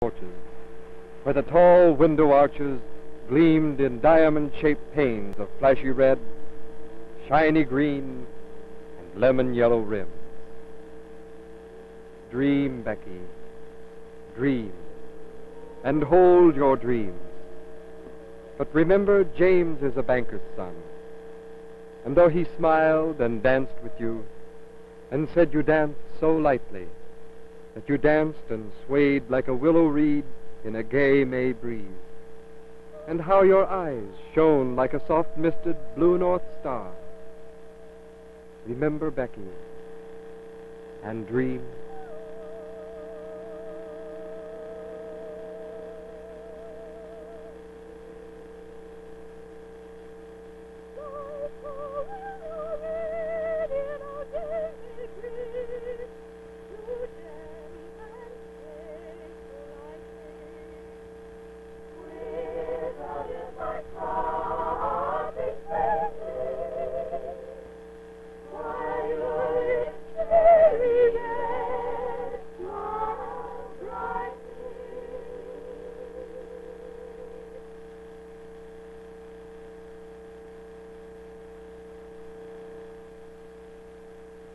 porches, where the tall window arches gleamed in diamond-shaped panes of flashy red, shiny green, and lemon-yellow rims. Dream, Becky, dream, and hold your dreams. But remember, James is a banker's son, and though he smiled and danced with you, and said you danced so lightly, that you danced and swayed like a willow reed in a gay May breeze, and how your eyes shone like a soft-misted blue north star. Remember, Becky, and dream.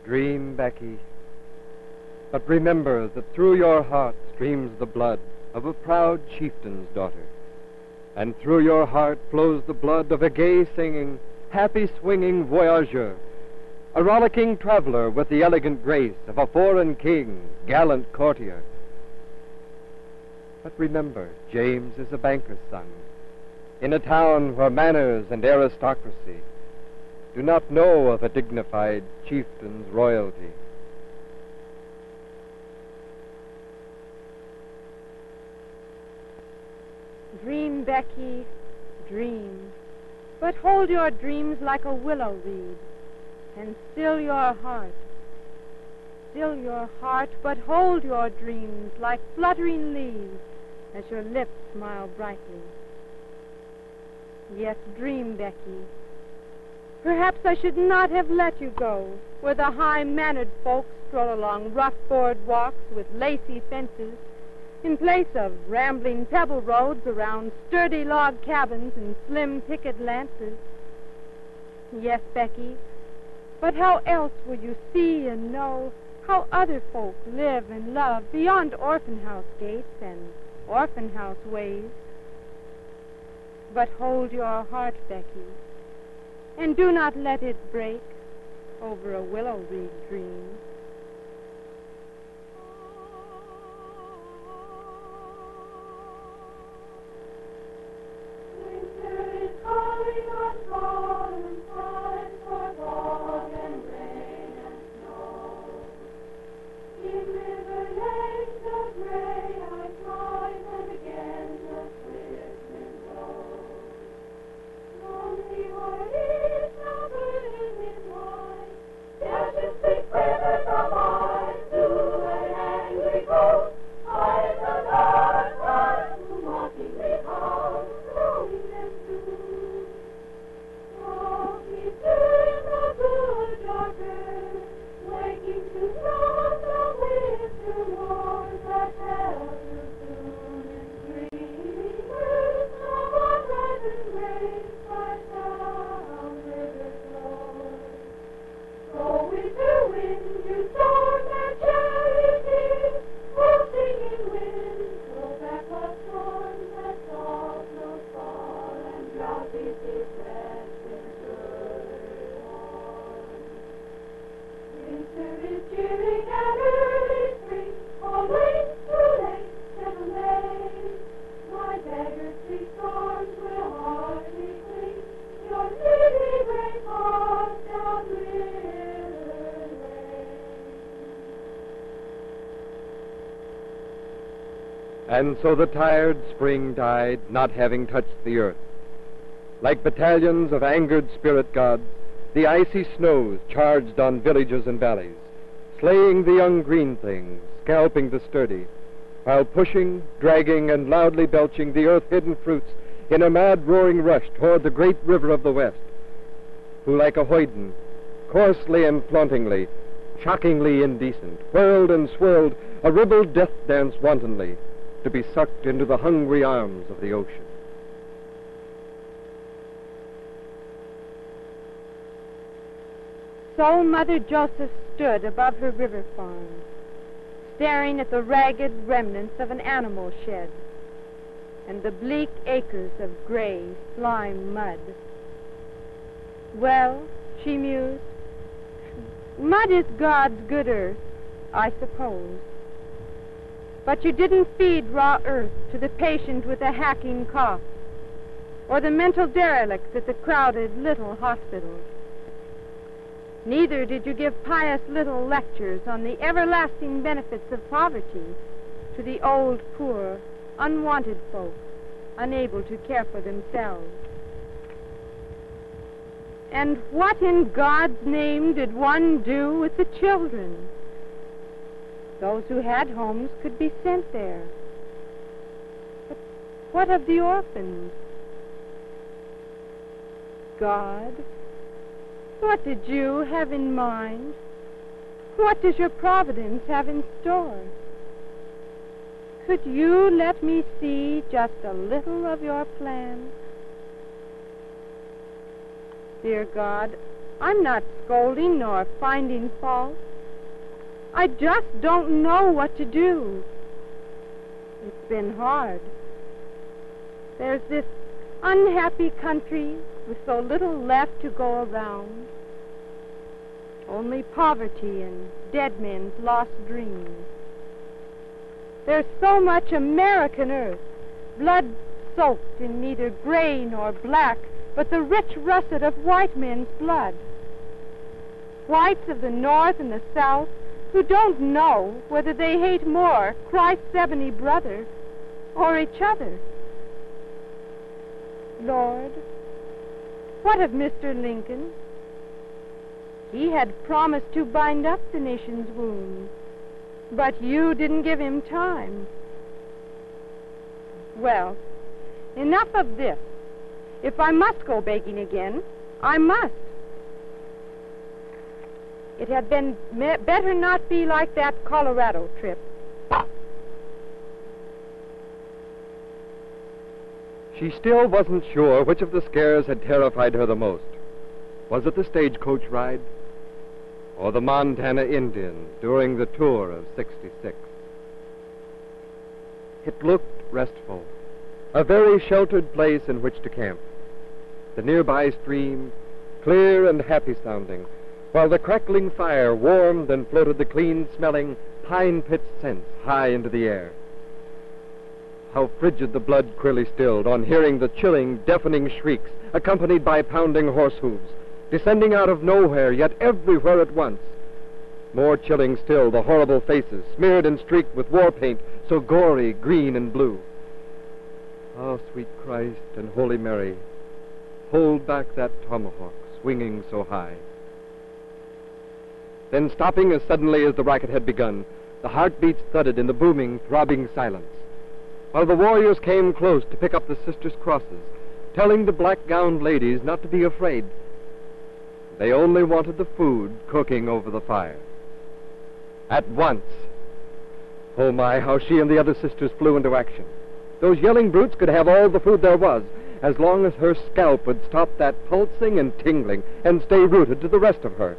Dream, Becky, but remember that through your heart streams the blood of a proud chieftain's daughter, and through your heart flows the blood of a gay-singing, happy-swinging voyageur, a rollicking traveler with the elegant grace of a foreign king, gallant courtier. But remember, James is a banker's son, in a town where manners and aristocracy do not know of a dignified chieftain's royalty. Dream, Becky, dream, but hold your dreams like a willow reed, and still your heart, but hold your dreams like fluttering leaves as your lips smile brightly. Yes, dream, Becky. Perhaps I should not have let you go where the high-mannered folks stroll along rough board walks with lacy fences in place of rambling pebble roads around sturdy log cabins and slim picket lances. Yes, Becky, but how else will you see and know how other folk live and love beyond orphan house gates and orphan house ways? But hold your heart, Becky, and do not let it break over a willow reed dream. Winter is calling on fall and time for fog and rain and snow. In river lakes of gray I climb and again the swift wind blows. Lonely heart is now burning in wine, dashes big rivers of ice to an angry coast. High in the dark floods who mockingly howl, throwing them through. Softly stirring the good dark earth, waking to know the winter wars that held too soon, and dreaming words of unripened grace by sound river flows. Go winter wind, you storm and charity, oh singing wind, blow back what storms that soft notes fall and drowsy seas rest in good warm. Winter is cheering and early spring, all waits too late, never made. My beggar sweet storms will hardly cling, your lily gray paws down river lane. And so the tired spring died, not having touched the earth. Like battalions of angered spirit gods, the icy snows charged on villages and valleys, slaying the young green things, scalping the sturdy, while pushing, dragging, and loudly belching the earth-hidden fruits in a mad roaring rush toward the great river of the west, who like a hoyden, coarsely and flauntingly, shockingly indecent, whirled and swirled a ribald death dance wantonly, to be sucked into the hungry arms of the ocean. So Mother Joseph stood above her river farm, staring at the ragged remnants of an animal shed and the bleak acres of gray slime mud. Well, she mused, mud is God's good earth, I suppose. But you didn't feed raw earth to the patient with a hacking cough or the mental derelicts at the crowded little hospitals. Neither did you give pious little lectures on the everlasting benefits of poverty to the old, poor, unwanted folk, unable to care for themselves. And what in God's name did one do with the children? Those who had homes could be sent there. But what of the orphans? God, what did you have in mind? What does your providence have in store? Could you let me see just a little of your plan? Dear God, I'm not scolding nor finding fault. I just don't know what to do. It's been hard. There's this unhappy country with so little left to go around. Only poverty and dead men's lost dreams. There's so much American earth, blood-soaked in neither gray nor black, but the rich russet of white men's blood. Whites of the North and the South who don't know whether they hate more Christ's ebony brother or each other. Lord, what of Mr. Lincoln? He had promised to bind up the nation's wounds, but you didn't give him time. Well, enough of this. If I must go begging again, I must. It had been better not be like that Colorado trip. She still wasn't sure which of the scares had terrified her the most. Was it the stagecoach ride or the Montana Indians during the tour of '66? It looked restful, a very sheltered place in which to camp. The nearby stream, clear and happy-sounding, while the crackling fire warmed and floated the clean-smelling pine-pitch scents high into the air. How frigid the blood queerly stilled on hearing the chilling, deafening shrieks, accompanied by pounding horse hooves, descending out of nowhere, yet everywhere at once. More chilling still, the horrible faces, smeared and streaked with war paint, so gory, green and blue. Oh, sweet Christ and Holy Mary, hold back that tomahawk swinging so high. Then, stopping as suddenly as the racket had begun, the heartbeats thudded in the booming, throbbing silence, while the warriors came close to pick up the sisters' crosses, telling the black-gowned ladies not to be afraid. They only wanted the food cooking over the fire. At once. Oh, my, how she and the other sisters flew into action. Those yelling brutes could have all the food there was, as long as her scalp would stop that pulsing and tingling and stay rooted to the rest of her.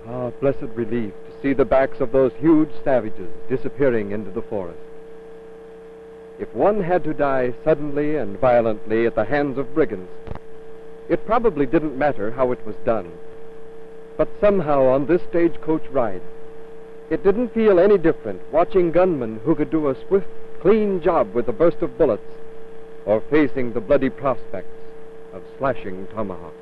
Ah, blessed relief to see the backs of those huge savages disappearing into the forest. If one had to die suddenly and violently at the hands of brigands, it probably didn't matter how it was done. But somehow on this stagecoach ride, it didn't feel any different watching gunmen who could do a swift, clean job with a burst of bullets, or facing the bloody prospects of slashing tomahawks.